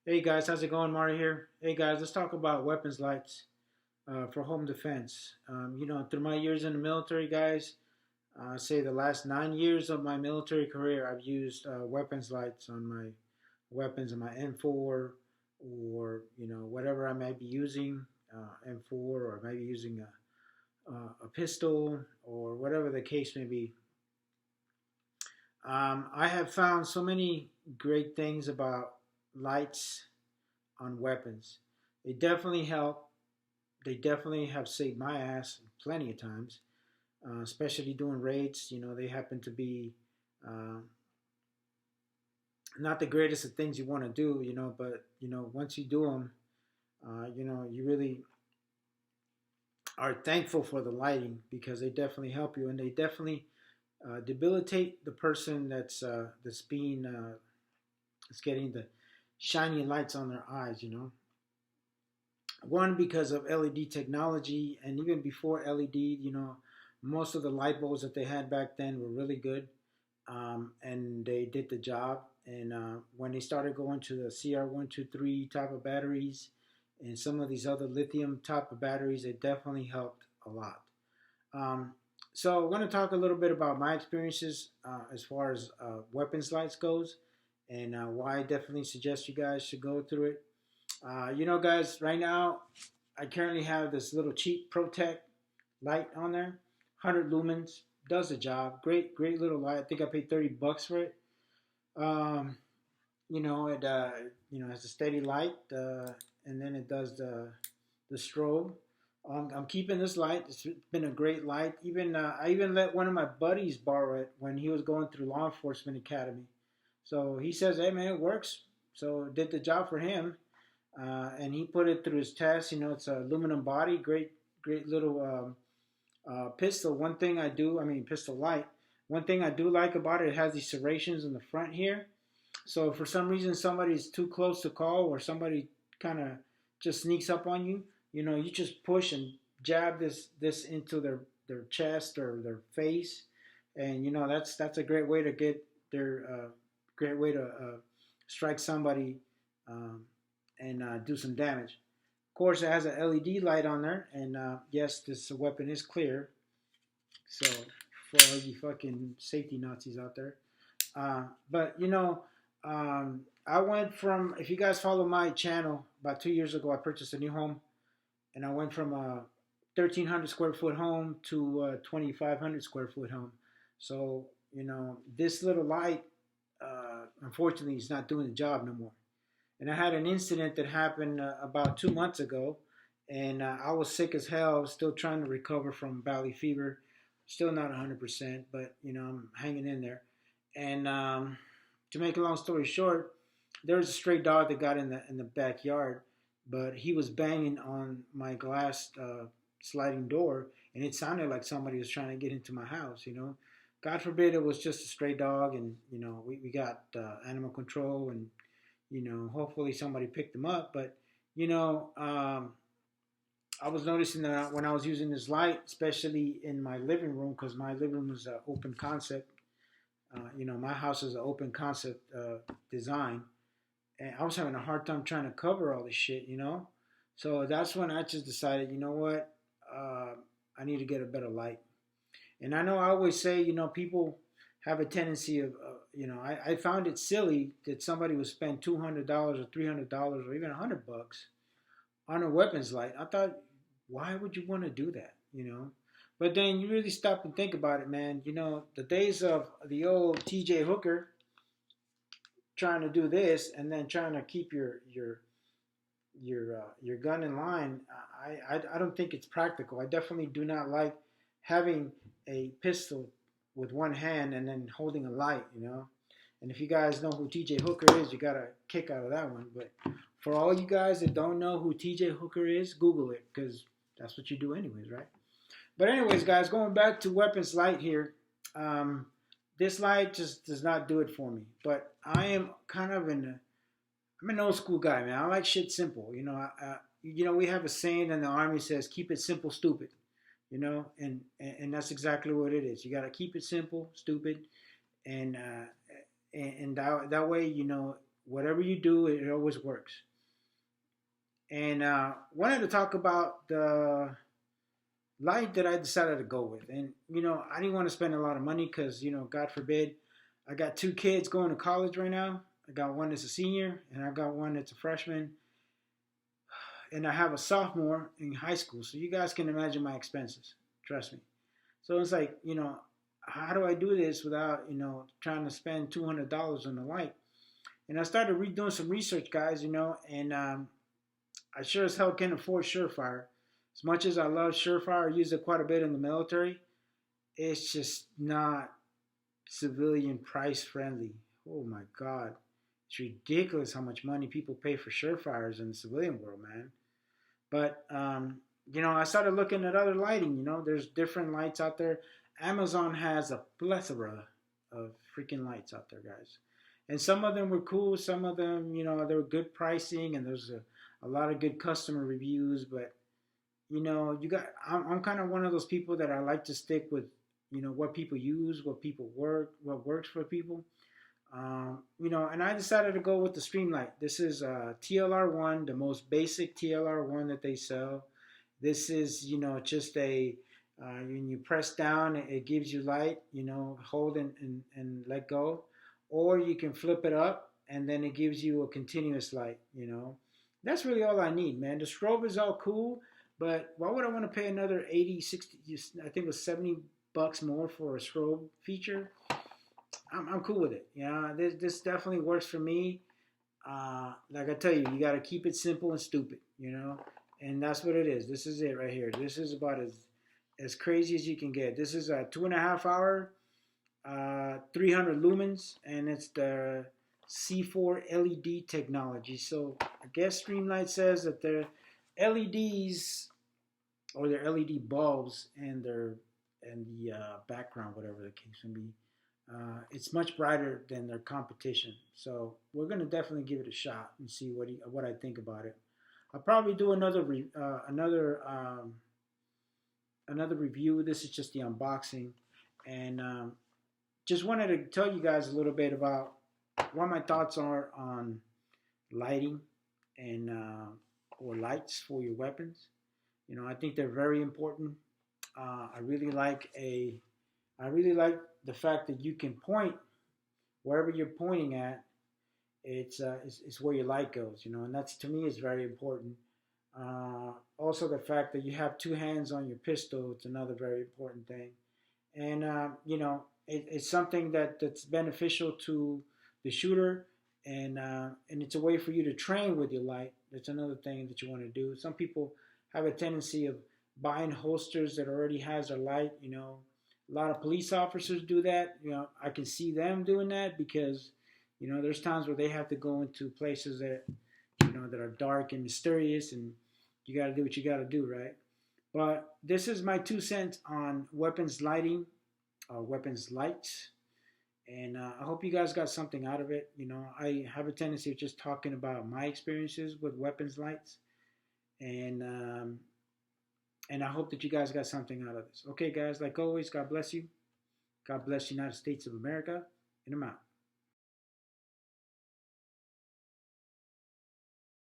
Hey guys, how's it going? Mario here. Hey guys, let's talk about weapons lights for home defense. Through my years in the military, guys, say the last 9 years of my military career, I've used weapons lights on my weapons in my M4 or whatever I might be using, M4 or maybe using a pistol or whatever the case may be. I have found so many great things about lights on weapons. They definitely help. They definitely have saved my ass plenty of times, especially doing raids. They happen to be uh, not the greatest of things you want to do, but once you do them, you really are thankful for the lighting because they definitely help you and they definitely debilitate the person that's being that's getting the shiny lights on their eyes. One, because of LED technology, and even before LED, most of the light bulbs that they had back then were really good, and they did the job. And when they started going to the CR123 type of batteries and some of these other lithium type of batteries, it definitely helped a lot. Um, so I'm going to talk a little bit about my experiences as far as weapons lights goes, and why I definitely suggest you guys should go through it. Guys, right now I currently have this little cheap ProTech light on there, 100 lumens, does the job. Great, great little light. I think I paid $30 for it. Um, it has a steady light, and then it does the strobe. I'm keeping this light. It's been a great light. Even I even let one of my buddies borrow it when he was going through law enforcement academy. So he says, "Hey man, it works." So it did the job for him, and he put it through his test. It's a aluminum body, great, great little pistol. Pistol light. One thing I do like about it, it has these serrations in the front here. So if for some reason somebody's too close to call, or somebody kind of just sneaks up on you, you just push and jab this into their chest or their face, and that's a great way to get their great way to strike somebody um, and do some damage. Of course, it has an LED light on there, and yes, this weapon is clear. So for all you fucking safety Nazis out there, but I went from, if you guys follow my channel, about 2 years ago, I purchased a new home, and I went from a 1,300 square foot home to a 2,500 square foot home. So this little light, unfortunately, is not doing the job no more. And I had an incident that happened about 2 months ago, and I was sick as hell, still trying to recover from valley fever, still not 100%, but I'm hanging in there. And to make a long story short, there was a stray dog that got in the backyard, but he was banging on my glass sliding door, and it sounded like somebody was trying to get into my house. God forbid it was just a stray dog, and we got animal control, and hopefully somebody picked them up. But you know, um, I was noticing that when I was using this light, especially in my living room, because my living room is an open concept. My house is an open concept design, and I was having a hard time trying to cover all this shit. So that's when I just decided, you know what, I need to get a better light. And I know I always say, people have a tendency of, I found it silly that somebody would spend $200 or $300 or even $100 on a weapons light. I thought, why would you want to do that? But then you really stop and think about it, man. The days of the old TJ Hooker trying to do this and then trying to keep your gun in line. I don't think it's practical. I definitely do not like having a pistol with one hand and then holding a light. And if you guys know who TJ Hooker is, you got a kick out of that one. But for all you guys that don't know who TJ Hooker is, Google it because that's what you do anyways, right? But anyways, guys, going back to weapons light here. Um, this light just does not do it for me. But I am kind of I'm an old school guy, man. I like shit simple. We have a saying in the army says, "Keep it simple, stupid." And that's exactly what it is. You got to keep it simple, stupid, and that way, whatever you do, it always works. And wanted to talk about the light that I decided to go with. And, I didn't want to spend a lot of money because, God forbid, I got two kids going to college right now. I got one that's a senior, and I got one that's a freshman, and I have a sophomore in high school. So you guys can imagine my expenses. Trust me. So it's like, how do I do this without, trying to spend $200 on the light? And I started doing some research, guys, and I sure as hell can't afford Surefire. As much as I love Surefire, I use it quite a bit in the military. It's just not civilian price friendly. Oh my God. It's ridiculous how much money people pay for Surefires in the civilian world, man. But, I started looking at other lighting. There's different lights out there. Amazon has a plethora of freaking lights out there, guys. And some of them were cool. Some of them, they were good pricing, and there's a lot of good customer reviews. But, I'm kind of one of those people that I like to stick with, what people use, what works for people. And I decided to go with the Streamlight. This is TLR1, the most basic TLR1 that they sell. This is, just when you press down, it gives you light, hold and let go. Or you can flip it up, and then it gives you a continuous light. That's really all I need, man. The strobe is all cool, but why would I want to pay another 80, 60, I think it was $70 more for a strobe feature? I'm cool with it. This definitely works for me. Like I tell you, you got to keep it simple and stupid. And that's what it is. This is it right here. This is about as crazy as you can get. This is a 2.5 hour, 300 lumens, and it's the C4 LED technology. So I guess Streamlight says that their LEDs, or their LED bulbs, and the background, whatever the case may be, it's much brighter than their competition. So we're gonna definitely give it a shot and see what I think about it. I'll probably do another review. This is just the unboxing, and just wanted to tell you guys a little bit about what my thoughts are on lighting and or lights for your weapons. I think they're very important. I really like the fact that you can point wherever you're pointing at. It's where your light goes, and that's, to me, is very important. Also, the fact that you have two hands on your pistol, it's another very important thing. And it's something that's beneficial to the shooter, and it's a way for you to train with your light. That's another thing that you want to do. Some people have a tendency of buying holsters that already has their light. A lot of police officers do that. I can see them doing that because, there's times where they have to go into places that are dark and mysterious, and you got to do what you got to do, right? But this is my 2 cents on weapons lighting, weapons lights, and I hope you guys got something out of it. I have a tendency of just talking about my experiences with weapons lights, and I hope that you guys got something out of this. Okay, guys, like always, God bless you. God bless the United States of America, and I'm out.